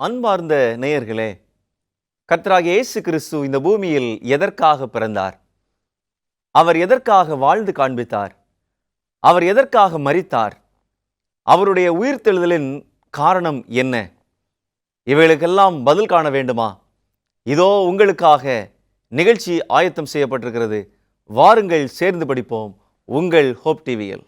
அன்பார்ந்த நேயர்களே, கர்த்தராகிய இயேசு கிறிஸ்து இந்த பூமியில் எதற்காக பிறந்தார்? அவர் எதற்காக வாழ்ந்து காண்பித்தார்? அவர் எதற்காக மரித்தார்? அவருடைய உயிர்த்தெழுதலின் காரணம் என்ன? இவைகளுக்கெல்லாம் பதில் காண வேண்டுமா? இதோ உங்களுக்காக நிகழ்ச்சி ஆயத்தம் செய்யப்பட்டிருக்கிறது. வாருங்கள், சேர்ந்து படிப்போம் உங்கள் ஹோப் டிவியில்.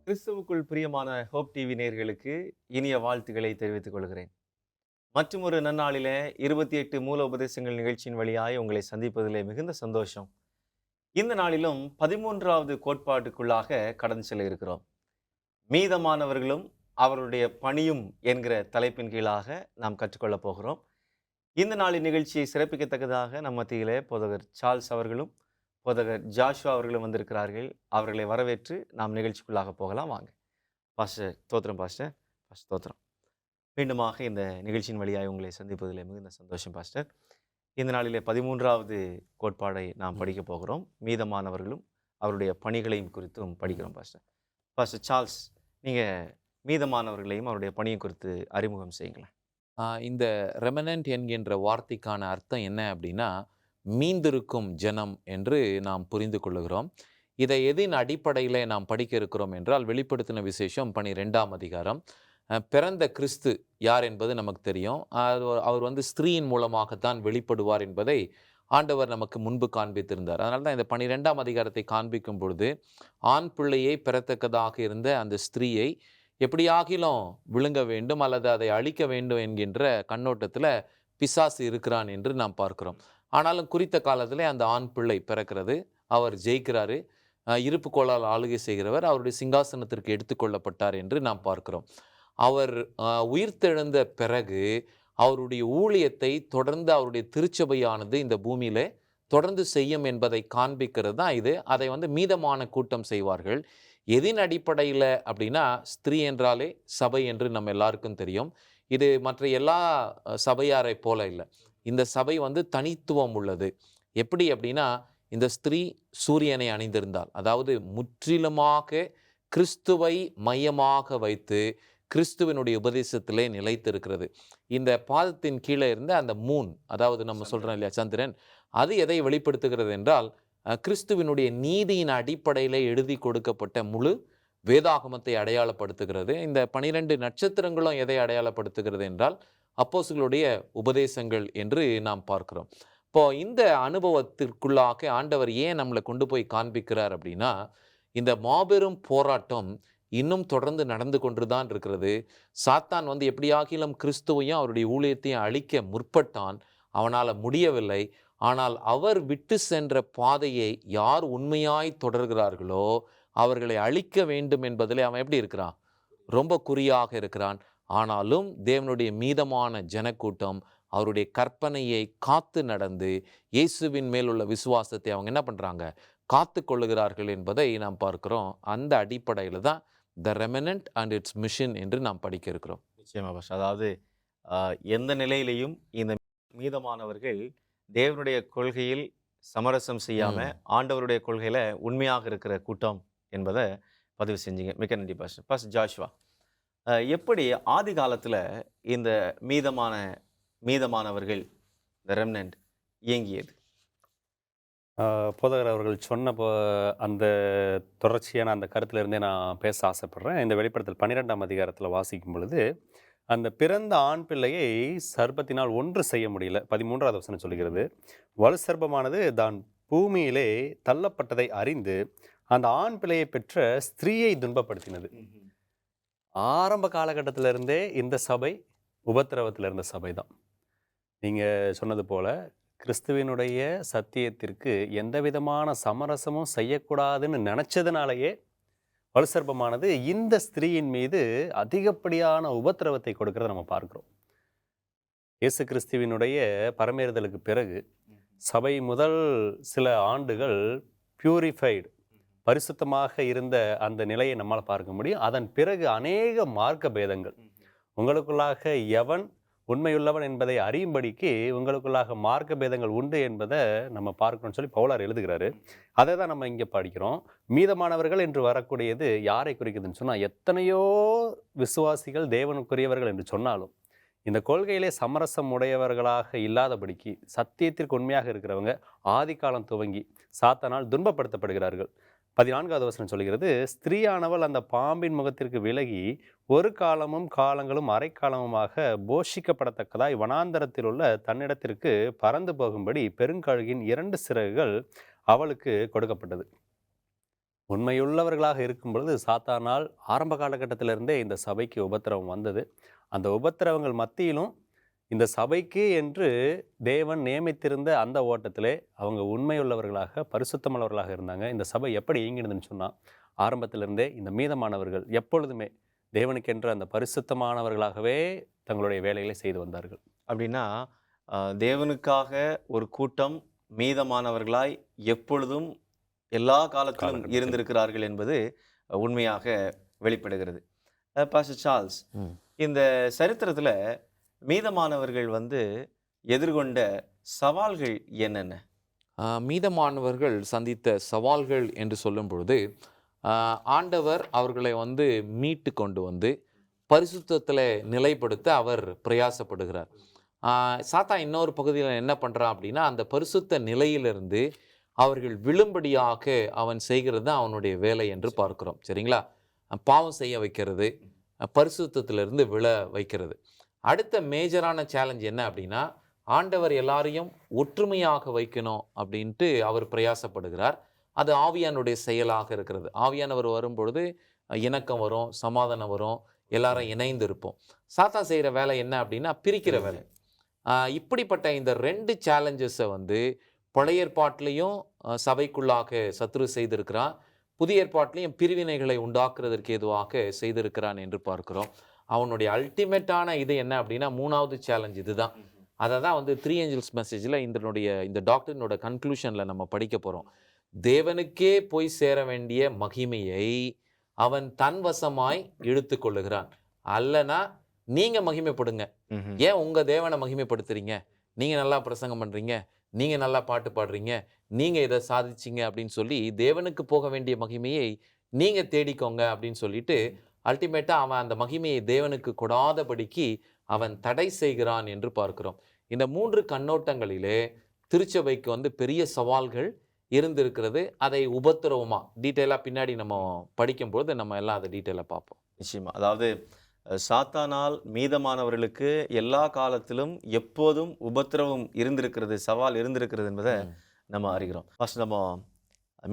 கிறிஸ்துவுக்குள் பிரியமான ஹோப் டிவி நேயர்களுக்கு இனிய வாழ்த்துக்களை தெரிவித்துக் கொள்கிறேன். மற்றும் ஒரு நன்னாளிலே 28 மூல உபதேசங்கள் நிகழ்ச்சியின் வழியாய் உங்களை சந்திப்பதிலே மிகுந்த சந்தோஷம். இந்த நாளிலும் 13வது கோட்பாட்டுக்குள்ளாக கடந்து செல்ல இருக்கிறோம். மீதமானவர்களும் அவருடைய பணியும் என்கிற தலைப்பின் கீழாக நாம் கற்றுக்கொள்ளப் போகிறோம். இந்த நாளின் நிகழ்ச்சியை சிறப்பிக்கத்தக்கதாக நம் மத்தியிலே போதகர் சார்ல்ஸ் அவர்களும் போதகர் ஜாஷுவா அவர்களும் வந்திருக்கிறார்கள். அவர்களை வரவேற்று நாம் நிகழ்ச்சிக்குள்ளாக போகலாம். வாங்க பாஸ்டர். தோத்திரம் பாஸ்டர். பாஸ்டர் தோத்திரம். மீண்டுமாக இந்த நிகழ்ச்சியின் வழியாக உங்களை சந்திப்பதில் மிகுந்த சந்தோஷம் பாஸ்டர். இந்த நாளிலே 13வது கோட்பாடை நாம் படிக்க போகிறோம். மீதமானவர்களும் அவருடைய பணிகளையும் குறித்தும் படிக்கிறோம் பாஸ்டர். பாஸ்டர் சார்ல்ஸ், நீங்கள் மீதமானவர்களையும் அவருடைய பணியை குறித்து அறிமுகம் செய்யுங்களேன். இந்த ரெமனன்ட் என்கின்ற வார்த்தைக்கான அர்த்தம் என்ன அப்படின்னா, மீந்திருக்கும் ஜனம் என்று நாம் புரிந்து கொள்ளுகிறோம். இதை எதின் அடிப்படையில் நாம் படிக்க இருக்கிறோம் என்றால், வெளிப்படுத்தின விசேஷம் 12ஆம் அதிகாரம். பிறந்த கிறிஸ்து யார் என்பது நமக்கு தெரியும். அவர் ஸ்திரீயின் மூலமாகத்தான் வெளிப்படுவார் என்பதை ஆண்டவர் நமக்கு முன்பு காண்பித்திருந்தார். அதனால தான் இந்த 12ஆம் அதிகாரத்தை காண்பிக்கும் பொழுது, ஆண் பிள்ளையை பெறத்தக்கதாக இருந்த அந்த ஸ்திரீயை எப்படியாகிலும் விழுங்க வேண்டும் அல்லது அதை அழிக்க வேண்டும் என்கின்ற கண்ணோட்டத்தில் பிசாசு இருக்கிறான் என்று நாம் பார்க்கிறோம். ஆனாலும் குறித்த காலத்தில் அந்த ஆண் பிள்ளை பிறக்கிறது. அவர் ஜெயிக்கிறாரு. இருப்பு கோளால் ஆளுகை செய்கிறவர் அவருடைய சிங்காசனத்திற்கு எடுத்துக்கொள்ளப்பட்டார் என்று நாம் பார்க்கிறோம். அவர் உயிர்த்தெழுந்த பிறகு அவருடைய ஊழியத்தை தொடர்ந்து அவருடைய திருச்சபையானது இந்த பூமியிலே தொடர்ந்து செய்யும் என்பதை காண்பிக்கிறது தான் இது. அதை மீதமான கூட்டம் செய்வார்கள். எதின் அடிப்படையில் அப்படின்னா, ஸ்திரீ என்றாலே சபை என்று நம்ம எல்லாருக்கும் தெரியும். இது மற்ற எல்லா சபையாரை போல இல்லை. இந்த சபை தனித்துவம் உள்ளது. எப்படி அப்படின்னா, இந்த ஸ்திரீ சூரியனை அணிந்திருந்தால், அதாவது முற்றிலுமாக கிறிஸ்துவை மையமாக வைத்து கிறிஸ்துவனுடைய உபதேசத்திலே நிலைத்திருக்கிறது. இந்த பாதத்தின் கீழே இருந்த அந்த மூன், அதாவது நம்ம சொல்கிறோம் இல்லையா, சந்திரன், அது எதை வெளிப்படுத்துகிறது என்றால், கிறிஸ்துவனுடைய நீதியின் அடிப்படையில் எழுதி கொடுக்கப்பட்ட முழு வேதாகமத்தை அடையாளப்படுத்துகிறது. இந்த 12 நட்சத்திரங்களும் எதை அடையாளப்படுத்துகிறது என்றால், அப்போஸ்தலர்களுடைய உபதேசங்கள் என்று நாம் பார்க்கிறோம். இப்போ இந்த அனுபவத்திற்குள்ளாக ஆண்டவர் ஏன் நம்மளை கொண்டு போய் காண்பிக்கிறார் அப்படின்னா, இந்த மாபெரும் போராட்டம் இன்னும் தொடர்ந்து நடந்து கொண்டு தான் இருக்கிறது. சாத்தான் எப்படியாகிலும் கிறிஸ்துவையும் அவருடைய ஊழியத்தையும் அழிக்க முற்பட்டான். அவனால் முடியவில்லை. ஆனால் அவர் விட்டு சென்ற பாதையை யார் உண்மையாய் தொடர்கிறார்களோ அவர்களை அழிக்க வேண்டும் என்பதில் அவன் எப்படி இருக்கிறான்? ரொம்ப குறியாக இருக்கிறான். ஆனாலும் தேவனுடைய மீதமான ஜனக்கூட்டம் அவருடைய கற்பனையை காத்து நடந்து இயேசுவின் மேல் உள்ள விசுவாசத்தை அவங்க என்ன பண்ணுறாங்க? காத்து கொள்ளுகிறார்கள் என்பதை நாம் பார்க்கிறோம். அந்த அடிப்படையில் தான் த ரெமனன்ட் அண்ட் இட்ஸ் மிஷன் என்று நாம் படிக்க இருக்கிறோம். நிச்சயமாக. அதாவது எந்த நிலையிலையும் இந்த மீதமானவர்கள் தேவனுடைய கொள்கையில் சமரசம் செய்யாமல் ஆண்டவருடைய கொள்கையில் உண்மையாக இருக்கிற கூட்டம் என்பதை பதிவு செஞ்சீங்க. மிக்க நன்றி பாஸ்டர். பாஸ்டர் ஜாஷுவா, எப்படி ஆதி காலத்தில் இந்த மீதமானவர்கள், இந்த ரெமனன்ட் இயங்கியது? போதகர் அவர்கள் சொன்ன அந்த தொடர்ச்சியான அந்த கருத்திலிருந்தே நான் பேச ஆசைப்படுறேன். இந்த வெளிப்படுத்தல் 12ஆம் அதிகாரத்தில் வாசிக்கும் பொழுது, அந்த பிறந்த ஆண் பிள்ளையை சர்ப்பத்தினால் ஒன்று செய்ய முடியல. 13வது வசனம் சொல்கிறது, வலு சர்ப்பமானது தான் பூமியிலே தள்ளப்பட்டதை அறிந்து அந்த ஆண் பிள்ளையை பெற்ற ஸ்திரீயை துன்பப்படுத்தினது. ஆரம்ப காலகட்டத்திலிருந்தே இந்த சபை உபத்திரவத்தில் இருந்த சபை தான். நீங்கள் சொன்னது போல கிறிஸ்துவினுடைய சத்தியத்திற்கு எந்த விதமான சமரசமும் செய்யக்கூடாதுன்னு நினச்சதுனாலேயே வலுசர்ப்பமானது இந்த ஸ்திரீயின் மீது அதிகப்படியான உபத்திரவத்தை கொடுக்கிறத நம்ம பார்க்கிறோம். இயேசு கிறிஸ்துவினுடைய பரமேறுதலுக்கு பிறகு சபை முதல் சில ஆண்டுகள் பியூரிஃபைடு, பரிசுத்தமாக இருந்த அந்த நிலையை நம்மால் பார்க்க முடியும். அதன் பிறகு அநேக மார்க்க பேதங்கள், உங்களுக்குள்ளாக எவன் உண்மையுள்ளவன் என்பதை அறியும்படிக்கு உங்களுக்குள்ளாக மார்க்க பேதங்கள் உண்டு என்பதை நம்ம பார்க்கணும்னு சொல்லி பவுலார் எழுதுகிறாரு. அதை தான் நம்ம இங்கே படிக்கிறோம். மீதமானவர்கள் என்று வரக்கூடியது யாரை குறிக்குதுன்னு சொன்னால், எத்தனையோ விசுவாசிகள் தேவனுக்குரியவர்கள் என்று சொன்னாலும் இந்த கொள்கையிலே சமரசம் உடையவர்களாக இல்லாதபடிக்கு சத்தியத்திற்கு உண்மையாக இருக்கிறவங்க ஆதி காலம் துவங்கி சாத்தானால் துன்பப்படுத்தப்படுகிறார்கள். 14வது வசனம் சொல்கிறது, ஸ்திரீயானவள் அந்த பாம்பின் முகத்திற்கு விலகி ஒரு காலமும் காலங்களும் அரைக்காலமுமாக போஷிக்கப்படத்தக்கதாய் வனாந்தரத்தில் உள்ள தன்னிடத்திற்கு பறந்து போகும்படி பெருங்கழுகின் 2 சிறகுகள் அவளுக்கு கொடுக்கப்பட்டது. உண்மையுள்ளவர்களாக இருக்கும் பொழுது சாத்தானால் ஆரம்ப காலகட்டத்திலிருந்தே இந்த சபைக்கு உபத்திரவம் வந்தது. அந்த உபத்திரவங்கள் மத்தியிலும் இந்த சபைக்கு என்று தேவன் நியமித்திருந்த அந்த ஓட்டத்திலே அவங்க உண்மையுள்ளவர்களாக பரிசுத்தமுள்ளவர்களாக இருந்தாங்க. இந்த சபை எப்படி இயங்கினதுன்னு சொன்னால், ஆரம்பத்திலிருந்தே இந்த மீதமானவர்கள் எப்பொழுதுமே தேவனுக்கென்று அந்த பரிசுத்தமானவர்களாகவே தங்களுடைய வேலைகளை செய்து வந்தார்கள். அப்படின்னா தேவனுக்காக ஒரு கூட்டம் மீதமானவர்களாய் எப்பொழுதும் எல்லா காலத்திலும் இருந்திருக்கிறார்கள் என்பது உண்மையாக வெளிப்படுகிறது. பாஸ்டர் சார்ல்ஸ், இந்த சரித்திரத்தில் மீதமானவர்கள் எதிர்கொண்ட சவால்கள் என்னென்ன? மீதமானவர்கள் சந்தித்த சவால்கள் என்று சொல்லும் பொழுது, ஆண்டவர் அவர்களை மீட்டு கொண்டு பரிசுத்தத்தில் நிலைப்படுத்த அவர் பிரயாசப்படுகிறார். சாத்தான் இன்னொரு பகுதியில் என்ன பண்ணுறான் அப்படின்னா, அந்த பரிசுத்த நிலையிலிருந்து அவர்கள் விழும்படியாக அவன் செய்கிறது அவனுடைய வேலை என்று பார்க்கிறோம். சரிங்களா? பாவம் செய்ய வைக்கிறது, பரிசுத்தத்திலிருந்து விழ வைக்கிறது. அடுத்த மேஜரான சேலஞ்ச் என்ன அப்படின்னா, ஆண்டவர் எல்லாரையும் ஒற்றுமையாக வைக்கணும் அப்படின்ட்டு அவர் பிரயாசப்படுகிறார். அது ஆவியானுடைய செயலாக இருக்கிறது. ஆவியானவர் வரும்பொழுது இணக்கம் வரும், சமாதானம் வரும், எல்லாரும் இணைந்து இருப்போம். சாத்தான் செய்கிற வேலை என்ன அப்படின்னா பிரிக்கிற வேலை. இப்படிப்பட்ட இந்த 2 சேலஞ்சஸை பழைய ஏற்பாட்டிலையும் சபைக்குள்ளாக சத்துரு செய்திருக்கிறான், புதிய ஏற்பாட்டிலையும் பிரிவினைகளை உண்டாக்குறதற்கு ஏதுவாக செய்திருக்கிறான் என்று பார்க்கிறோம். அவனுடைய அல்டிமேட்டான இது என்ன அப்படின்னா 3வது சேலஞ்ச் இதுதான். அதை தான் 3 ஏஞ்சல்ஸ் மெசேஜில் இந்த டாக்டரினோட கன்க்ளூஷனில் நம்ம படிக்க போகிறோம். தேவனுக்கே போய் சேர வேண்டிய மகிமையை அவன் தன் வசமாய் இழுத்து கொள்ளுகிறான். அல்லனா நீங்கள் மகிமைப்படுங்க. ஏன் உங்கள் தேவனை மகிமைப்படுத்துறீங்க? நீங்கள் நல்லா பிரசங்கம் பண்ணுறீங்க, நீங்கள் நல்லா பாட்டு பாடுறீங்க, நீங்கள் இதை சாதிச்சிங்க அப்படின்னு சொல்லி தேவனுக்கு போக வேண்டிய மகிமையை நீங்கள் தேடிக்கோங்க அப்படின்னு சொல்லிட்டு அல்டிமேட்டாக அவன் அந்த மகிமையை தேவனுக்கு கொடாதபடிக்கு அவன் தடை செய்கிறான் என்று பார்க்கிறோம். இந்த 3 கண்ணோட்டங்களிலே திருச்சபைக்கு பெரிய சவால்கள் இருந்திருக்கிறது. அதை உபத்திரவமாக டீட்டெயிலாக பின்னாடி நம்ம படிக்கும்போது நம்ம எல்லாம் அதை டீட்டெயிலாக பார்ப்போம். நிச்சயமா. அதாவது சாத்தானால் மீதமானவர்களுக்கு எல்லா காலத்திலும் எப்போதும் உபத்திரவம் இருந்திருக்கிறது, சவால் இருந்திருக்கிறது என்பதை நம்ம அறிகிறோம். ஃபர்ஸ்ட் நம்ம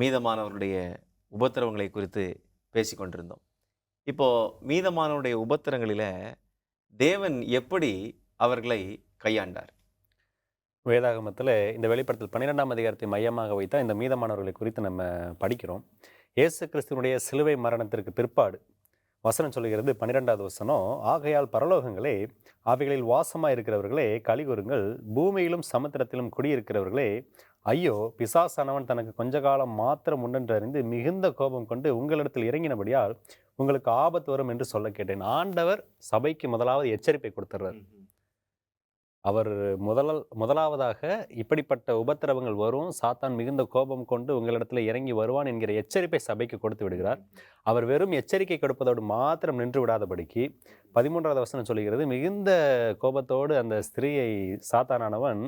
மீதமானவருடைய உபத்திரவங்களை குறித்து பேசி கொண்டிருந்தோம். இப்போது மீதமானவருடைய உபத்திரங்களில் தேவன் எப்படி அவர்களை கையாண்டார்? வேதாகமத்தில் இந்த வெளிப்படுத்தல் 12ஆம் அதிகாரத்தை மையமாக வைத்தால் இந்த மீதமானவர்களை குறித்து நம்ம படிக்கிறோம். இயேசு கிறிஸ்துவனுடைய சிலுவை மரணத்திற்கு பிற்பாடு வசனம் சொல்லுகிறது, 12வது வசனம், ஆகையால் பரலோகங்களே, அவைகளில் வாசமாக இருக்கிறவர்களே கலிகூறுங்கள், பூமியிலும் சமுத்திரத்திலும் குடியிருக்கிறவர்களே ஐயோ, பிசாசானவன் தனக்கு கொஞ்ச காலம் மாத்திரம் உண்டென்று அறிந்து மிகுந்த கோபம் கொண்டு உங்களிடத்தில் இறங்கினபடியால் உங்களுக்கு ஆபத்து வரும் என்று சொல்ல கேட்டேன். ஆண்டவர் சபைக்கு முதலாவது எச்சரிப்பை கொடுத்துறார். அவர் முதலாவதாக இப்படிப்பட்ட உபத்திரவங்கள் வரும், சாத்தான் மிகுந்த கோபம் கொண்டு உங்களிடத்தில் இறங்கி வருவான் என்கிற எச்சரிப்பை சபைக்கு கொடுத்து விடுகிறார். அவர் வெறும் எச்சரிக்கை கொடுப்பதோடு மாத்திரம் நின்று விடாதபடிக்கு 13வது வசனம் சொல்லுகிறது, மிகுந்த கோபத்தோடு அந்த ஸ்திரீயை சாத்தானானவன்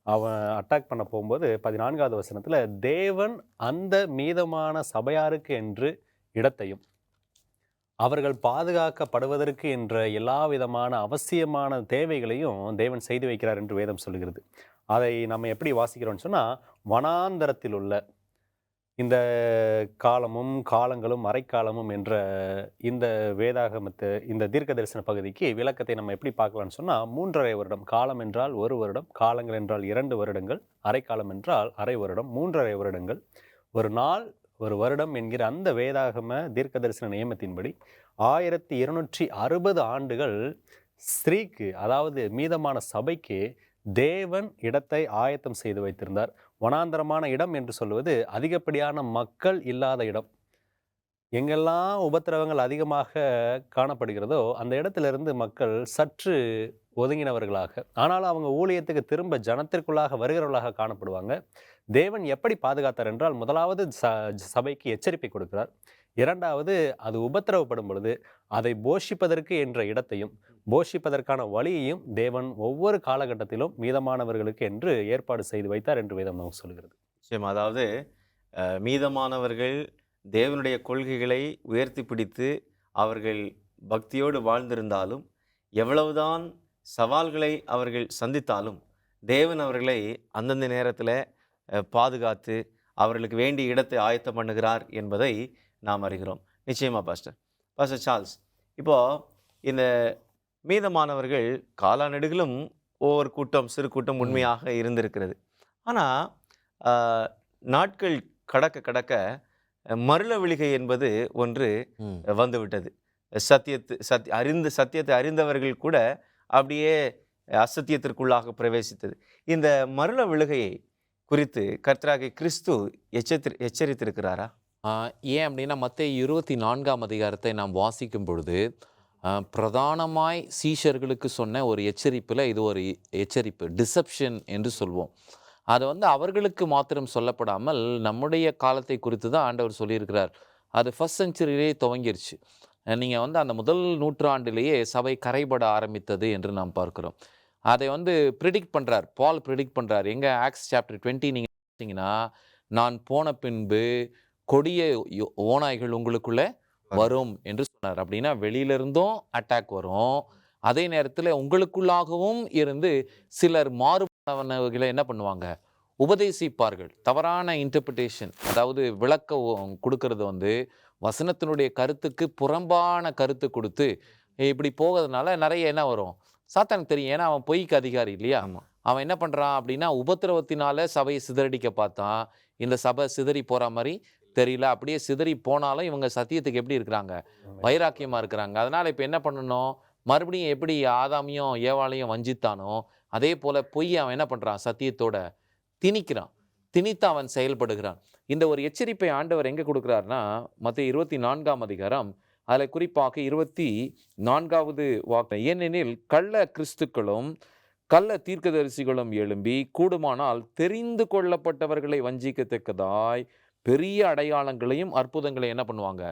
அவன் அட்டாக் பண்ண போகும்போது 14வது வசனத்தில் தேவன் அந்த மீதமான சபையாருக்கு என்று இடத்தையும் அவர்கள் பாதுகாக்கப்படுவதற்கு என்ற எல்லா விதமான அவசியமான தேவைகளையும் தேவன் செய்து வைக்கிறார் என்று வேதம் சொல்லுகிறது. அதை நம்ம எப்படி வாசிக்கிறோம்னு சொன்னால், வனாந்தரத்தில் உள்ள இந்த காலமும் காலங்களும் அரைக்காலமும் என்ற இந்த வேதாகமத்து இந்த தீர்க்க தரிசன பகுதிக்கு விளக்கத்தை நம்ம எப்படி பார்க்கலாம்னு சொன்னால், 3½ வருடம். காலம் என்றால் 1 வருடம், காலங்கள் என்றால் 2 வருடங்கள், அரைக்காலம் என்றால் அரை வருடம், 3½ வருடங்கள், ஒரு நாள் ஒரு வருடம் என்கிற அந்த வேதாகம தீர்க்க தரிசன நியமத்தின்படி 1260 ஆண்டுகள் ஸ்திரீக்கு, அதாவது மீதமான சபைக்கு தேவன் இடத்தை ஆயத்தம் செய்து வைத்திருந்தார். வனாந்தரமான இடம் என்று சொல்வது அதிகப்படியான மக்கள் இல்லாத இடம். எங்கெல்லாம் உபத்திரவங்கள் அதிகமாக காணப்படுகிறதோ அந்த இடத்திலிருந்து மக்கள் சற்று ஒதுங்கினவர்களாக, ஆனாலும் அவங்க ஊழியத்துக்கு திரும்ப ஜனத்திற்குள்ளாக வருகிறவர்களாக காணப்படுவாங்க. தேவன் எப்படி பாதுகாத்தார் என்றால், முதலாவது சபைக்கு எச்சரிப்பை கொடுக்கிறார். இரண்டாவது, அது உபத்திரவப்படும் பொழுது அதை போஷிப்பதற்கு என்ற இடத்தையும் போஷிப்பதற்கான வழியையும் தேவன் ஒவ்வொரு காலகட்டத்திலும் மீதமானவர்களுக்கு என்று ஏற்பாடு செய்து வைத்தார் என்று வேதம் நமக்கு சொல்கிறது. நிச்சயமா. அதாவது மீதமானவர்கள் தேவனுடைய கொள்கைகளை உயர்த்தி பிடித்து அவர்கள் பக்தியோடு வாழ்ந்திருந்தாலும், எவ்வளவுதான் சவால்களை அவர்கள் சந்தித்தாலும், தேவன் அவர்களை அந்தந்த நேரத்தில் பாதுகாத்து அவர்களுக்கு வேண்டிய இடத்தை ஆயத்தம் பண்ணுகிறார் என்பதை நாம் அறிகிறோம். நிச்சயமா பாஸ்டர். பாஸ்டர் சார்ல்ஸ், இப்போது இந்த மீதமானவர்கள் காலாநெடுகிலும் ஒவ்வொரு கூட்டம், சிறு கூட்டம் உண்மையாக இருந்திருக்கிறது. ஆனால் நாட்கள் கடக்க கடக்க மருளவிழிகை என்பது ஒன்று வந்துவிட்டது. சத்தியத்தை அறிந்தவர்கள் கூட அப்படியே அசத்தியத்திற்குள்ளாக பிரவேசித்தது. இந்த மருள விழுகையை குறித்து கர்த்தராகிய கிறிஸ்து எச்சரித்திருக்கிறாரா? ஏன் அப்படின்னா, மத்தேயு 24ஆம் அதிகாரத்தை நாம் வாசிக்கும் பொழுது பிரதானமாய் சீஷர்களுக்கு சொன்ன ஒரு எச்சரிப்பில் இது ஒரு எச்சரிப்பு, டிசப்ஷன் என்று சொல்வோம். அது அவர்களுக்கு மாத்திரம் சொல்லப்படாமல் நம்முடைய காலத்தை குறித்து தான் ஆண்டவர் சொல்லியிருக்கிறார். அது ஃபர்ஸ்ட் செஞ்சுரியிலே துவங்கிருச்சு. நீங்கள் அந்த முதல் நூற்றாண்டிலேயே சபை கரைபட ஆரம்பித்தது என்று நாம் பார்க்கிறோம். அதை ப்ரிடிக்ட் பண்ணுறார், பால் ப்ரிடிக்ட் பண்ணுறார். எங்கே ஆக்ஸ் சாப்டர் 20 நீங்கள் பார்த்தீங்கன்னா, நான் போன பின்பு கொடிய ஓநாய்கள் உங்களுக்குள்ளே வரும் என்று சொன்னார். அப்படின்னா வெளியிலிருந்தும் அட்டாக் வரும், அதே நேரத்தில் உங்களுக்குள்ளாகவும் இருந்து சிலர் மாறுபட்டவர்களை என்ன பண்ணுவாங்க, உபதேசிப்பார்கள். தவறான இன்டர்பிரிட்டேஷன், அதாவது விளக்க கொடுக்கறது வசனத்தினுடைய கருத்துக்கு புறம்பான கருத்து கொடுத்து இப்படி போகிறதுனால நிறைய என்ன வரும், சாத்தானுக்கு தெரியும். ஏன்னா அவன் பொய்க்கு அதிகாரி இல்லையா. அவன் என்ன பண்ணுறான் அப்படின்னா, உபத்திரவத்தினால சபையை சிதறடிக்க பார்த்தான். இந்த சபை சிதறி போகிற மாதிரி தெரியல. அப்படியே சிதறி போனாலும் இவங்க சத்தியத்துக்கு எப்படி இருக்கிறாங்க, வைராக்கியமாக இருக்கிறாங்க. அதனால் இப்போ என்ன பண்ணணும், மறுபடியும் எப்படி ஆதாமியும் ஏவாளையும் வஞ்சித்தானோ அதே போல் பொய் அவன் என்ன பண்ணுறான், சத்தியத்தோட திணிக்கிறான், திணித்து அவன் செயல்படுகிறான். இந்த ஒரு எச்சரிப்பை ஆண்டவர் எங்கே கொடுக்குறாருன்னா, மத்தேயு 24ஆம் அதிகாரம் அதில் குறிப்பாக 24வது வாக்கு, ஏனெனில் கள்ள கிறிஸ்துக்களும் கள்ள தீர்க்கதரிசிகளும் எழும்பி கூடுமானால் தெரிந்து கொள்ளப்பட்டவர்களை வஞ்சிக்கத்தக்கதாய் பெரிய அடையாளங்களையும் அற்புதங்களையும் என்ன பண்ணுவாங்க,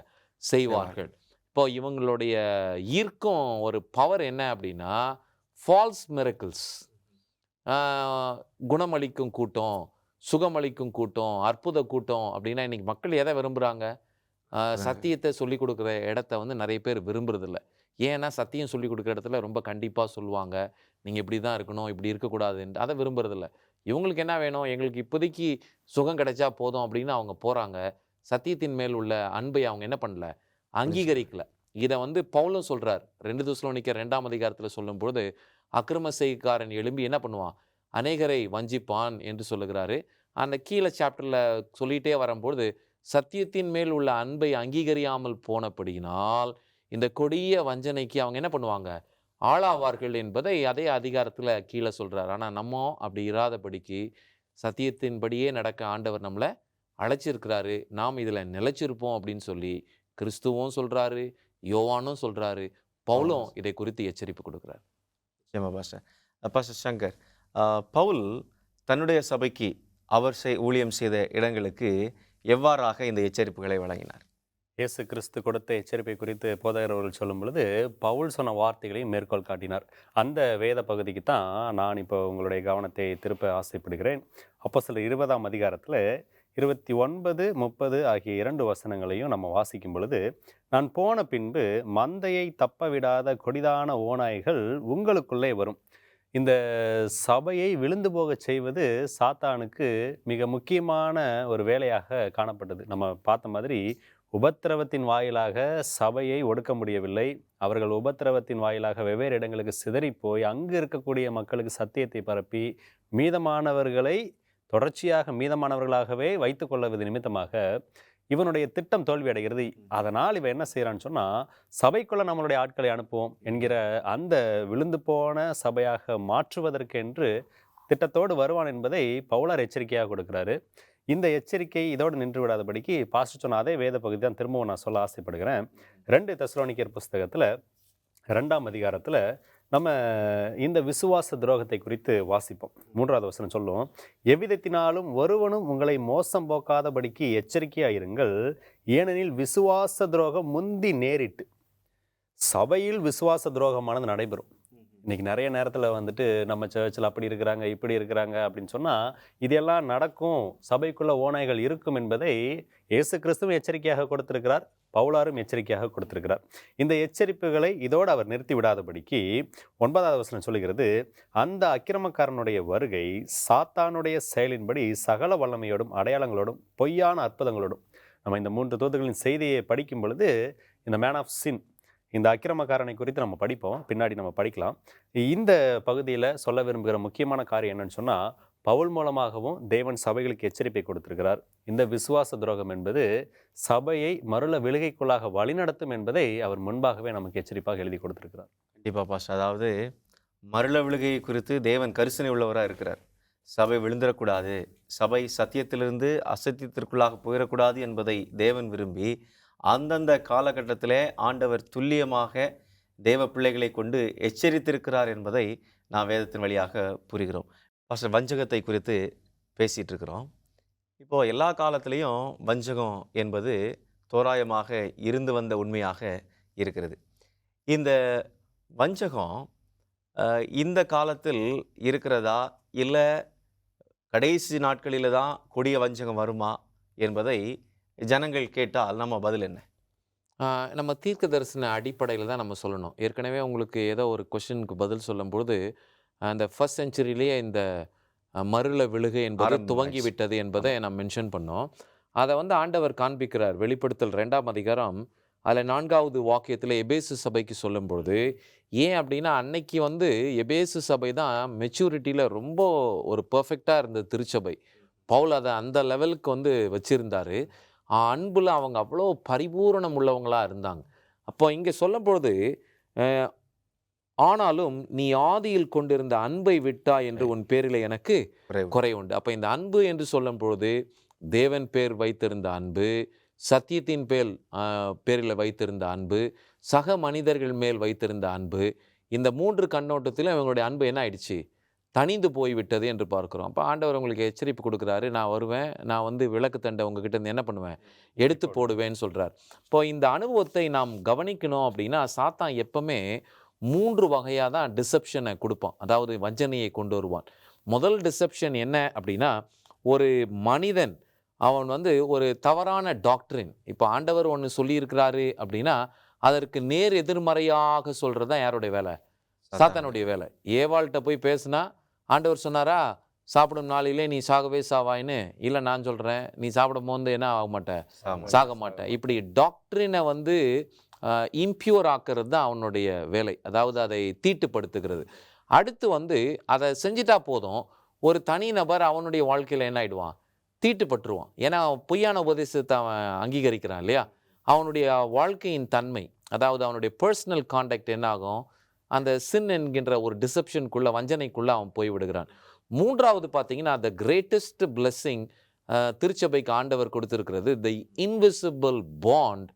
செய்வார்கள். இப்போ இவங்களுடைய ஈர்க்கும் ஒரு பவர் என்ன அப்படின்னா, ஃபால்ஸ் மிரக்கிள்ஸ், குணமளிக்கும் கூட்டம், சுகமளிக்கும் கூட்டம், அற்புத கூட்டம். அப்படின்னா இன்னைக்கு மக்கள் எதை விரும்புகிறாங்க, சத்தியத்தை சொல்லிக் கொடுக்குற இடத்த நிறைய பேர் விரும்புறதில்ல. ஏன்னா சத்தியம் சொல்லிக் கொடுக்குற இடத்துல ரொம்ப கண்டிப்பாக சொல்லுவாங்க, நீங்கள் இப்படி தான் இருக்கணும், இப்படி இருக்கக்கூடாதுன்னு. அதை விரும்புறதில்ல. இவங்களுக்கு என்ன வேணும், எங்களுக்கு இப்போதைக்கு சுகம் கிடைச்சா போதும் அப்படின்னு அவங்க போகிறாங்க. சத்தியத்தின் மேல் உள்ள அன்பை அவங்க என்ன பண்ணல, அங்கீகரிக்கல. இதை பவுலும் சொல்கிறார் 2 தெசலோனிக்கர் 2ஆம் அதிகாரத்தில் சொல்லும்போது, அக்கிரம செய்கைக்காரன் எழும்பி என்ன பண்ணுவான், அநேகரை வஞ்சிப்பான் என்று சொல்லுகிறாரு. அந்த கீழே சாப்டரில் சொல்லிகிட்டே வரும்போது, சத்தியத்தின் மேல் உள்ள அன்பை அங்கீகரியாமல் போனபடியினால் இந்த கொடிய வஞ்சனைக்கு அவங்க என்ன பண்ணுவாங்க, ஆளாவார்கள் என்பதை அதே அதிகாரத்தில் கீழே சொல்கிறார். ஆனால் நம்ம அப்படி இராதபடிக்கு சத்தியத்தின்படியே நடக்க ஆண்டவர் நம்மளை அழைச்சிருக்கிறாரு. நாம் இதில் நிலைச்சிருப்போம் அப்படின்னு சொல்லி கிறிஸ்துவும் சொல்கிறாரு, யோவானும் சொல்கிறாரு, பவுலும் இதை குறித்து எச்சரிப்பு கொடுக்குறாரு. பாஸ்டர் சங்கர், பவுல் தன்னுடைய சபைக்கு அவர் ஊழியம் செய்த இடங்களுக்கு எவ்வாறாக இந்த எச்சரிப்புகளை வழங்கினார்? இயேசு கிறிஸ்து கொடுத்த எச்சரிப்பை குறித்து போதகர் அவர்கள் சொல்லும் பொழுது பவுல் சொன்ன வார்த்தைகளையும் மேற்கோள் காட்டினார். அந்த வேத பகுதிக்கு தான் நான் இப்போ உங்களுடைய கவனத்தை திருப்ப ஆசைப்படுகிறேன். அப்போஸ்தலர் 20ஆம் அதிகாரத்தில் 29, 30 ஆகிய 2 வசனங்களையும் நம்ம வாசிக்கும் பொழுது, நான் போன பின்பு மந்தையை தப்ப விடாத கொடிதான ஓநாய்கள் உங்களுக்குள்ளே வரும். இந்த சபையை விழுந்து போக செய்வது சாத்தானுக்கு மிக முக்கியமான ஒரு வேலையாக காணப்பட்டது. நம்ம பார்த்த மாதிரி உபத்திரவத்தின் வாயிலாக சபையை ஒடுக்க முடியவில்லை. அவர்கள் உபத்திரவத்தின் வாயிலாக வெவ்வேறு இடங்களுக்கு சிதறி போய் அங்கு இருக்கக்கூடிய மக்களுக்கு சத்தியத்தை பரப்பி மீதமானவர்களை தொடர்ச்சியாக மீதமானவர்களாகவே வைத்து கொள்வது நிமித்தமாக இவனுடைய திட்டம் தோல்வி அடைகிறது. அதனால் இவன் என்ன செய்யறான்னு சொன்னா, சபைக்குள்ள நம்மளுடைய ஆட்களை அனுப்புவோம் என்கிற அந்த விழுந்து போன சபையாக மாற்றுவதற்கென்று திட்டத்தோடு வருவான் என்பதை பவுலார் எச்சரிக்கையாக கொடுக்கிறாரு. இந்த எச்சரிக்கை இதோடு நின்று விடாதபடிக்கு பாஸ்டர் சொன்ன அதே வேத பகுதி தான் திரும்பவும் நான் சொல்ல ஆசைப்படுகிறேன். 2 தெசலோனிக்கர் புஸ்தகத்துல 2ஆம் அதிகாரத்துல நம்ம இந்த விசுவாச துரோகத்தை குறித்து வாசிப்போம். 3வது வசனம் சொல்லும், எவ்விதத்தினாலும் ஒருவனும் உங்களை மோசம் போக்காதபடிக்கு எச்சரிக்கையாயிருங்கள், ஏனெனில் விசுவாச துரோகம் முந்தி நேரிட்டு. சபையில் விசுவாச துரோகமானது நடைபெறும். இன்னைக்கு நிறைய நேரத்தில் வந்துட்டு நம்ம சர்ச்சில் அப்படி இருக்கிறாங்க இப்படி இருக்கிறாங்க அப்படின்னு சொன்னால் இதெல்லாம் நடக்கும், சபைக்குள்ள ஓநாய்கள் இருக்கும் என்பதை இயேசு கிறிஸ்துவும் எச்சரிக்கையாக கொடுத்திருக்கிறார், பவுலாரும் எச்சரிக்கையாக கொடுத்திருக்கிறார். இந்த எச்சரிப்புகளை இதோடு அவர் நிறுத்தி விடாதபடிக்கு 9வது வசனம் சொல்லுகிறது, அந்த அக்கிரமக்காரனுடைய வருகை சாத்தானுடைய செயலின்படி சகல வல்லமையோடும் அடையாளங்களோடும் பொய்யான அற்புதங்களோடும். நம்ம இந்த 3 தூதர்களின் செய்தியை படிக்கும் பொழுது இந்த மேன் ஆஃப் சின், இந்த அக்கிரமக்காரனை குறித்து நம்ம படிப்போம், பின்னாடி நம்ம படிக்கலாம். இந்த பகுதியில் சொல்ல விரும்புகிற முக்கியமான காரியம் என்னன்னு சொன்னால், பவுல் மூலமாகவும் தேவன் சபைகளுக்கு எச்சரிப்பை கொடுத்திருக்கிறார். இந்த விசுவாச துரோகம் என்பது சபையை மறுல விழுகைக்குள்ளாக வழிநடத்தும் என்பதை அவர் முன்பாகவே நமக்கு எச்சரிப்பாக எழுதி கொடுத்திருக்கிறார். கண்டிப்பாக பாஸ்டர். அதாவது மருள விழுகை குறித்து தேவன் கரிசனை உள்ளவராக இருக்கிறார். சபை விழுந்துடக்கூடாது, சபை சத்தியத்திலிருந்து அசத்தியத்திற்குள்ளாக போயிடக்கூடாது என்பதை தேவன் விரும்பி அந்தந்த காலகட்டத்திலே ஆண்டவர் துல்லியமாக தேவ பிள்ளைகளை கொண்டு எச்சரித்திருக்கிறார் என்பதை நான் வேதத்தின் வழியாக புரிகிறோம். பாஸ்டர், வஞ்சகத்தை குறித்து பேசிகிட்டு இருக்கிறோம். இப்போது எல்லா காலத்திலையும் வஞ்சகம் என்பது தோராயமாக இருந்து வந்த உண்மையாக இருக்கிறது. இந்த வஞ்சகம் இந்த காலத்தில் இருக்கிறதா, இல்லை கடைசி நாட்களில் தான் கொடிய வஞ்சகம் வருமா என்பதை ஜனங்கள் கேட்டால் நம்ம பதில் என்ன? நம்ம தீர்க்க தரிசன அடிப்படையில் தான் நம்ம சொல்லணும். ஏற்கனவே உங்களுக்கு ஏதோ ஒரு கொஷனுக்கு பதில் சொல்லும்பொழுது, அந்த ஃபர்ஸ்ட் செஞ்சுரியிலேயே இந்த மருள விழுகை என்பது துவங்கி விட்டது என்பதை நாம் மென்ஷன் பண்ணோம். அதை ஆண்டவர் காண்பிக்கிறார். வெளிப்படுத்தல் 2ஆம் அதிகாரம் அதில் 4வது வாக்கியத்தில் எபேசு சபைக்கு சொல்லும்பொழுது, ஏன் அப்படின்னா அன்னைக்கு எபேசு சபை தான் மெச்சூரிட்டியில் ரொம்ப ஒரு பர்ஃபெக்டாக இருந்த திருச்சபை. பவுல் அதை அந்த லெவலுக்கு வச்சுருந்தார். அன்பில் அவங்க அவ்வளோ பரிபூரணம் உள்ளவங்களாக இருந்தாங்க. அப்போ இங்கே சொல்லும்பொழுது, ஆனாலும் நீ ஆதியில் கொண்டிருந்த அன்பை விட்டா என்று உன் பேரில் எனக்கு குறை உண்டு. அப்போ இந்த அன்பு என்று சொல்லும் பொழுது தேவன் பேர் வைத்திருந்த அன்பு, சத்தியத்தின் பேரில் வைத்திருந்த அன்பு, சக மனிதர்கள் மேல் வைத்திருந்த அன்பு, இந்த 3 கண்ணோட்டத்திலும் இவங்களுடைய அன்பு என்ன ஆயிடுச்சு, தனிந்து போய்விட்டது என்று பார்க்குறோம். அப்போ ஆண்டவர் உங்களுக்கு எச்சரிப்பு கொடுக்குறாரு, நான் வருவேன், நான் விளக்கு தண்டை உங்ககிட்ட இருந்து என்ன பண்ணுவேன், எடுத்து போடுவேன்னு சொல்கிறார். இப்போ இந்த அனுபவத்தை நாம் கவனிக்கணும் அப்படின்னா, சாத்தான் எப்பவுமே 3 வகையாக தான் டிசப்ஷனை கொடுப்பான், அதாவது வஞ்சனையை கொண்டு வருவான். முதல் டிசப்ஷன் என்ன அப்படின்னா, ஒரு மனிதன் அவன் ஒரு தவறான டாக்டரின், இப்போ ஆண்டவர் ஒன்று சொல்லியிருக்கிறாரு அப்படின்னா அதற்கு நேர் எதிர்மறையாக சொல்கிறது தான் யாருடைய வேலை, சாத்தானுடைய வேலை. ஏவாள்கிட்ட போய் பேசுனா ஆண்டவர் சொன்னாரா, சாப்பிடும் நாளிலே நீ சாகவே சாவாயின்னு, இல்லை நான் சொல்கிறேன் நீ சாப்பிடும் போது என்ன ஆக மாட்டேன், சாக மாட்டேன். இப்படி டாக்டரினை இம்பியூர் ஆக்கிறது தான் அவனுடைய வேலை, அதாவது அதை தீட்டுப்படுத்துகிறது. அடுத்து அதை செஞ்சிட்டா போதும், ஒரு தனி நபர் அவனுடைய வாழ்க்கையில் என்ன ஆயிடுவான், தீட்டுப்பட்டுருவான். ஏன்னா பொய்யான உபதேசத்தை அவன் அங்கீகரிக்கிறான் இல்லையா. அவனுடைய வாழ்க்கையின் தன்மை, அதாவது அவனுடைய பர்சனல் கான்டாக்ட் என்ன ஆகும், அந்த சின் என்கின்ற ஒரு டிசப்ஷனுக்குள்ளே, வஞ்சனைக்குள்ளே அவன் போய்விடுகிறான். 3வது பார்த்தீங்கன்னா, த கிரேட்டஸ்ட் பிளெஸ்ஸிங் திருச்சபைக்கு ஆண்டவர் கொடுத்திருக்கிறது, the invisible bond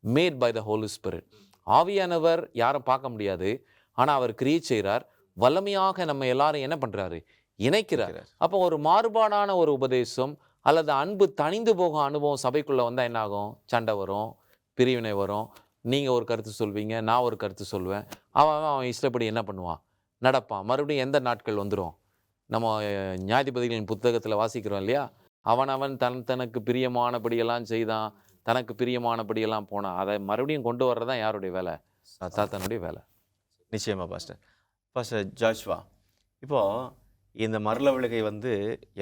made by the holy spirit. ஆவியானவர் யாரும் பார்க்க முடியாது, ஆனால் அவர் கிரியேட் செய்கிறார், வல்லமையாக நம்ம எல்லாரும் என்ன பண்ணுறாரு, இணைக்கிறார். அப்போ ஒரு மாறுபாடான ஒரு உபதேசம் அல்லது அன்பு தனிந்து போகும் அனுபவம் சபைக்குள்ளே வந்தால் என்ன ஆகும், சண்டை வரும், பிரிவினை வரும். நீங்கள் ஒரு கருத்து சொல்வீங்க, நான் ஒரு கருத்து சொல்வேன், அவன் இஷ்டப்படி என்ன பண்ணுவான், நடப்பான். மறுபடியும் எந்த நாட்கள் வந்துடும், நம்ம நியாயாதிபதிகளின் புத்தகத்தில் வாசிக்கிறோம் இல்லையா, அவன் தனக்கு பிரியமானபடியெல்லாம் செய்தான், தனக்கு பிரியமானபடியெல்லாம் போனான். அதை மறுபடியும் கொண்டு வர்றதான் யாருடைய வேலை, சாத்தானுடைய வேலை. நிச்சயமாக பாஸ்டர். பாஸ்டர் ஜாஷ்வா, இப்போது இந்த மருள விழுகை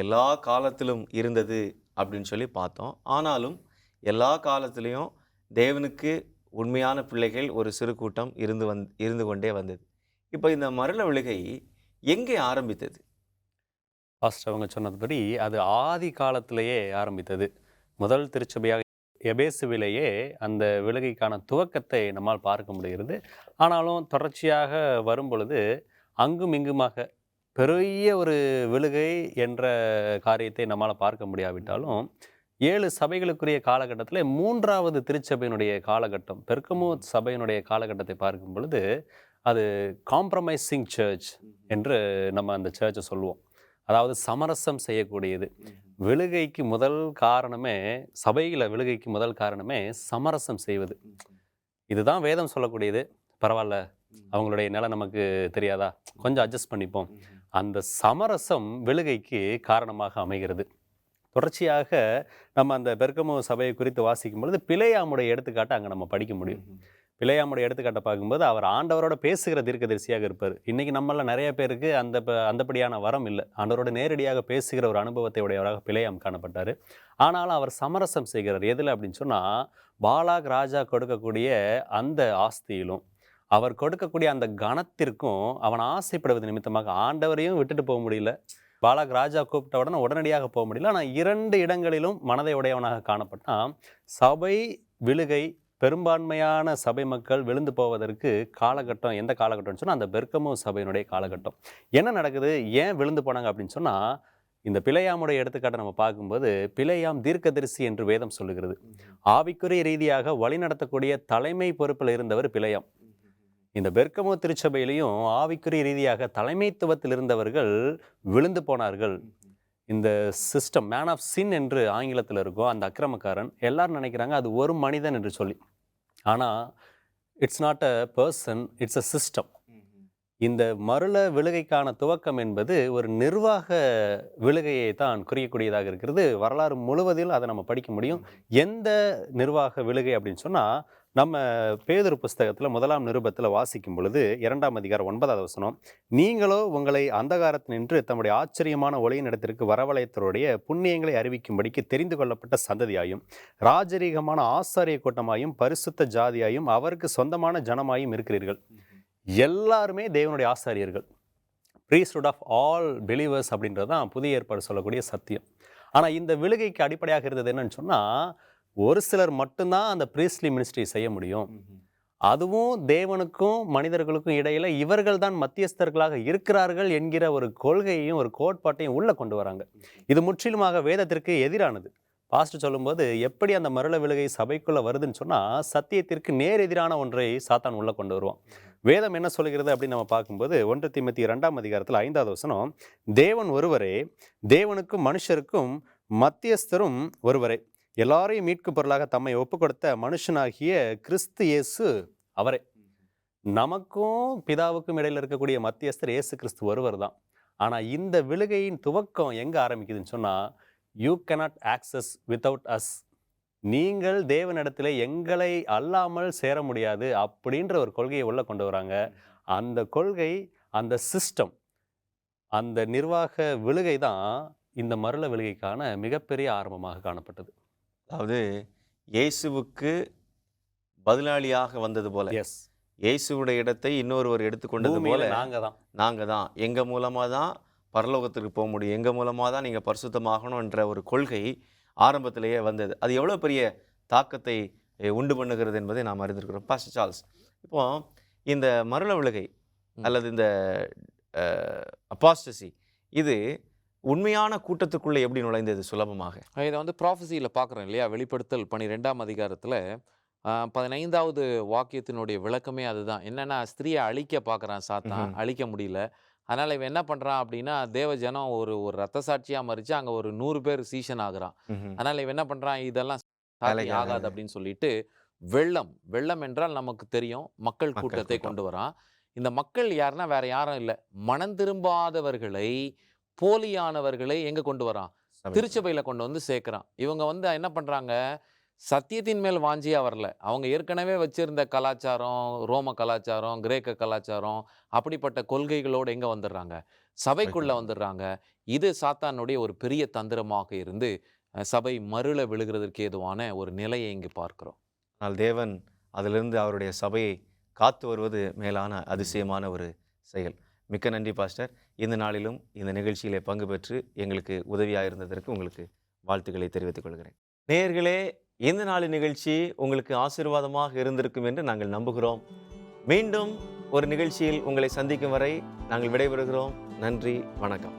எல்லா காலத்திலும் இருந்தது அப்படின்னு சொல்லி பார்த்தோம். ஆனாலும் எல்லா காலத்திலையும் தேவனுக்கு உண்மையான பிள்ளைகள் ஒரு சிறு கூட்டம் இருந்து கொண்டே வந்தது. இப்போ இந்த மருள விழுகை எங்கே ஆரம்பித்தது? பாஸ்டர் அவங்க சொன்னதுபடி அது ஆதி காலத்திலேயே ஆரம்பித்தது. முதல் திருச்சபையாக எபேசுவிலேயே அந்த விழுகைக்கான துவக்கத்தை நம்மால் பார்க்க முடிகிறது. ஆனாலும் தொடர்ச்சியாக வரும்பொழுது அங்கும் இங்குமாக பெரிய ஒரு விழுகை என்ற காரியத்தை நம்மால் பார்க்க முடியாவிட்டாலும் 7 சபைகளுக்குரிய காலகட்டத்தில் 3வது திருச்சபையினுடைய காலகட்டம், பெர்கமு சபையினுடைய காலகட்டத்தை பார்க்கும் பொழுது அது காம்ப்ரமைசிங் சர்ச் என்று நம்ம அந்த சர்ச்சை சொல்லுவோம். அதாவது சமரசம் செய்யக்கூடியது. விழுகைக்கு முதல் காரணமே, சபையில் விழுகைக்கு முதல் காரணமே சமரசம் செய்வது. இதுதான் வேதம் சொல்லக்கூடியது. பரவாயில்ல, அவங்களுடைய நிலை நமக்கு தெரியாதா, கொஞ்சம் அட்ஜஸ்ட் பண்ணிப்போம். அந்த சமரசம் விழுகைக்கு காரணமாக அமைகிறது. தொடர்ச்சியாக நம்ம அந்த பெர்கமு சபையை குறித்து வாசிக்கும் பொழுது பிலேயாமுடைய எடுத்துக்காட்டை அங்கே நம்ம படிக்க முடியும். பிலேயாமுடைய எடுத்துக்காட்டை பார்க்கும்போது அவர் ஆண்டவரோட பேசுகிற தீர்க்கதரிசியாக இருப்பார். இன்றைக்கி நம்மள நிறைய பேருக்கு அந்தபடியான வரம் இல்லை. ஆண்டவரோட நேரடியாக பேசுகிற ஒரு அனுபவத்தை உடையவராக பிலேயாம் காணப்பட்டார். ஆனாலும் அவர் சமரசம் செய்கிறார். எதில் அப்படின்னு சொன்னால், பாலாக் ராஜா கொடுக்கக்கூடிய அந்த ஆஸ்தியிலும் அவர் கொடுக்கக்கூடிய அந்த கணத்திற்கும் அவன் ஆசைப்படுவது நிமித்தமாக ஆண்டவரையும் விட்டுட்டு போக முடியல, பாலாக் ராஜா கூப்பிட்ட உடனே உடனடியாக போக முடியல. ஆனால் 2 இடங்களிலும் மனதை உடையவனாக காணப்பட்டான். சபை விழுகை, பெரும்பான்மையான சபை மக்கள் விழுந்து போவதற்கு காலகட்டம் எந்த காலகட்டம்னு சொன்னால் அந்த பெர்கமு சபையினுடைய காலகட்டம். என்ன நடக்குது, ஏன் விழுந்து போனாங்க அப்படின்னு சொன்னால், இந்த பிலேயாமுடைய எடுத்துக்காட்டை நம்ம பார்க்கும்போது பிலேயாம் தீர்க்கதரிசி என்று வேதம் சொல்லுகிறது. ஆவிக்குரிய ரீதியாக வழிநடத்தக்கூடிய தலைமை பொறுப்பில் இருந்தவர் பிலேயாம். இந்த பெர்கமு திருச்சபையிலையும் ஆவிக்குரிய ரீதியாக தலைமைத்துவத்தில் இருந்தவர்கள் விழுந்து போனார்கள். இந்த சிஸ்டம், மேன் ஆஃப் சின் என்று ஆங்கிலத்தில் இருக்கும், அந்த அக்கிரமக்காரன், எல்லாரும் நினைக்கிறாங்க அது ஒரு மனிதன் என்று சொல்லி. ஆனால் it's not a person, it's a system. இந்த மருள விழுகைக்கான துவக்கம் என்பது ஒரு நிர்வாக விழுகையை தான் குறிக்கக்கூடியதாக இருக்கிறது. வரலாறு முழுவதிலும் அதை நம்ம படிக்க முடியும். எந்த நிர்வாக விழுகை அப்படின்னு சொன்னால், நம்ம பேதுரு புஸ்தகத்தில் 1ஆம் நிருபத்தில் வாசிக்கும் பொழுது 2ஆம் அதிகாரம் 9வது வசனம், நீங்களோ உங்களை அந்தகாரத்தினின்று தம்முடைய ஆச்சரியமான ஒளியின் இடத்திற்கு வரவழைத்தருடைய புண்ணியங்களை அறிவிக்கும்படிக்கு தெரிந்து கொள்ளப்பட்ட சந்ததியாயும் ராஜரீகமான ஆசாரிய கூட்டமாயும் பரிசுத்த ஜாதியாயும் அவருக்கு சொந்தமான ஜனமாயும் இருக்கிறீர்கள். எல்லாருமே தேவனுடைய ஆசாரியர்கள், priesthood ஆஃப் ஆல் பிலீவர்ஸ் அப்படின்றது தான் புதிய ஏற்பாடு சொல்லக்கூடிய சத்தியம். ஆனால் இந்த விழுகைக்கு அடிப்படையாக இருந்தது என்னன்னு சொன்னால், ஒரு சிலர் மட்டும்தான் அந்த priestly ministry செய்ய முடியும். அதுவும் தேவனுக்கும் மனிதர்களுக்கும் இடையில இவர்கள் தான் மத்தியஸ்தர்களாக இருக்கிறார்கள் என்கிற ஒரு கொள்கையையும் ஒரு கோட்பாட்டையும் உள்ள கொண்டு வராங்க. இது முற்றிலுமாக வேதத்திற்கு எதிரானது. பாஸ்டர் சொல்லும்போது எப்படி அந்த மருள விழுகை சபைக்குள்ள வருதுன்னு சொன்னால், சத்தியத்திற்கு நேர் எதிரான ஒன்றை சாத்தான் உள்ள கொண்டு வருவான். வேதம் என்ன சொல்கிறது அப்படின்னு நம்ம பார்க்கும்போது 1 தீமோத்தேயு 2ஆம் அதிகாரத்தில் 5வது வசனம், தேவன் ஒருவரே, தேவனுக்கும் மனுஷருக்கும் மத்தியஸ்தரும் ஒருவரே, எல்லாரையும் மீட்கும் பொருளாக தம்மை ஒப்பு கொடுத்த மனுஷனாகிய கிறிஸ்து இயேசு அவரே. நமக்கும் பிதாவுக்கும் இடையில் இருக்கக்கூடிய மத்தியஸ்தர் இயேசு கிறிஸ்து ஒருவர் தான். ஆனால் இந்த விழுகையின் துவக்கம் எங்கே ஆரம்பிக்குதுன்னு சொன்னால், you cannot access without us. நீங்கள் தேவனிடத்தில் எங்களை அல்லாமல் சேர முடியாது அப்படின்ற ஒரு கொள்கையை உள்ள கொண்டு வராங்க. அந்த கொள்கை, அந்த சிஸ்டம், அந்த நிர்வாக விழுகை தான் இந்த மருள விழுகைக்கான மிகப்பெரிய ஆரம்பமாக காணப்பட்டது. அதாவது இயேசுவுக்கு பதிலாளியாக வந்தது போல, எஸ், இயேசுவுடைய இடத்தை இன்னொருவர் எடுத்துக்கொண்டது போல, நாங்கள் தான் எங்கள் மூலமாக தான் பரலோகத்திற்கு போக முடியும், எங்கள் மூலமாக தான் நீங்கள் பரிசுத்தமாகணுன்ற ஒரு கொள்கை ஆரம்பத்திலேயே வந்தது. அது எவ்வளோ பெரிய தாக்கத்தை உண்டு பண்ணுகிறது என்பதை நாம் அறிந்திருக்கிறோம். பாஸ்டர் சார்ல்ஸ், இப்போ இந்த மருள விழுகை அல்லது இந்த அப்பாஸ்டசி இது உண்மையான கூட்டத்துக்குள்ளே எப்படி நுழைந்தது சுலபமாக? இதை வந்து ப்ராஃபஸியில் பார்க்குறோம் இல்லையா, வெளிப்படுத்தல் 12ஆம் அதிகாரத்தில் 15வது வாக்கியத்தினுடைய விளக்கமே அதுதான். என்னென்னா, ஸ்திரியை அழிக்க பார்க்குறான் சாத்தான், அழிக்க முடியல. அதனால் இவன் என்ன பண்ணுறான் அப்படின்னா, தேவ ஜனம் ஒரு ரத்த சாட்சியாக மறித்து அங்கே ஒரு 100 பேர் சீஷன் ஆகுறான். அதனால் இவன் என்ன பண்ணுறான், இதெல்லாம் சாட்சி ஆகாது அப்படின்னு சொல்லிட்டு வெள்ளம் என்றால் நமக்கு தெரியும், மக்கள் கூட்டத்தை கொண்டு வரான். இந்த மக்கள் யாருன்னா வேற யாரும் இல்லை, மனம் திரும்பாதவர்களை, போலியானவர்களை எங்கே கொண்டு வரான், திருச்சபையில் கொண்டு வந்து சேர்க்குறான். இவங்க வந்து என்ன பண்ணுறாங்க, சத்தியத்தின் மேல் வாஞ்சியாக வரல. அவங்க ஏற்கனவே வச்சிருந்த கலாச்சாரம், ரோம கலாச்சாரம், கிரேக்க கலாச்சாரம், அப்படிப்பட்ட கொள்கைகளோடு எங்கே வந்துடுறாங்க, சபைக்குள்ளே வந்துடுறாங்க. இது சாத்தானுடைய ஒரு பெரிய தந்திரமாக இருந்து சபை மருள விழுகிறதற்கு ஏதுவான ஒரு நிலையை இங்கு பார்க்கிறோம். ஆனால் தேவன் அதிலிருந்து அவருடைய சபையை காத்து வருவது மேலான அதிசயமான ஒரு செயல். மிக்க நன்றி பாஸ்டர். இந்த நாளிலும் இந்த நிகழ்ச்சியிலே பங்கு பெற்று எங்களுக்கு உதவியாக இருந்ததற்கு உங்களுக்கு வாழ்த்துக்களை தெரிவித்துக் கொள்கிறேன். நேயர்களே, இந்த நாள் நிகழ்ச்சி உங்களுக்கு ஆசீர்வாதமாக இருந்திருக்கும் என்று நாங்கள் நம்புகிறோம். மீண்டும் ஒரு நிகழ்ச்சியில் உங்களை சந்திக்கும் வரை நாங்கள் விடைபெறுகிறோம். நன்றி, வணக்கம்.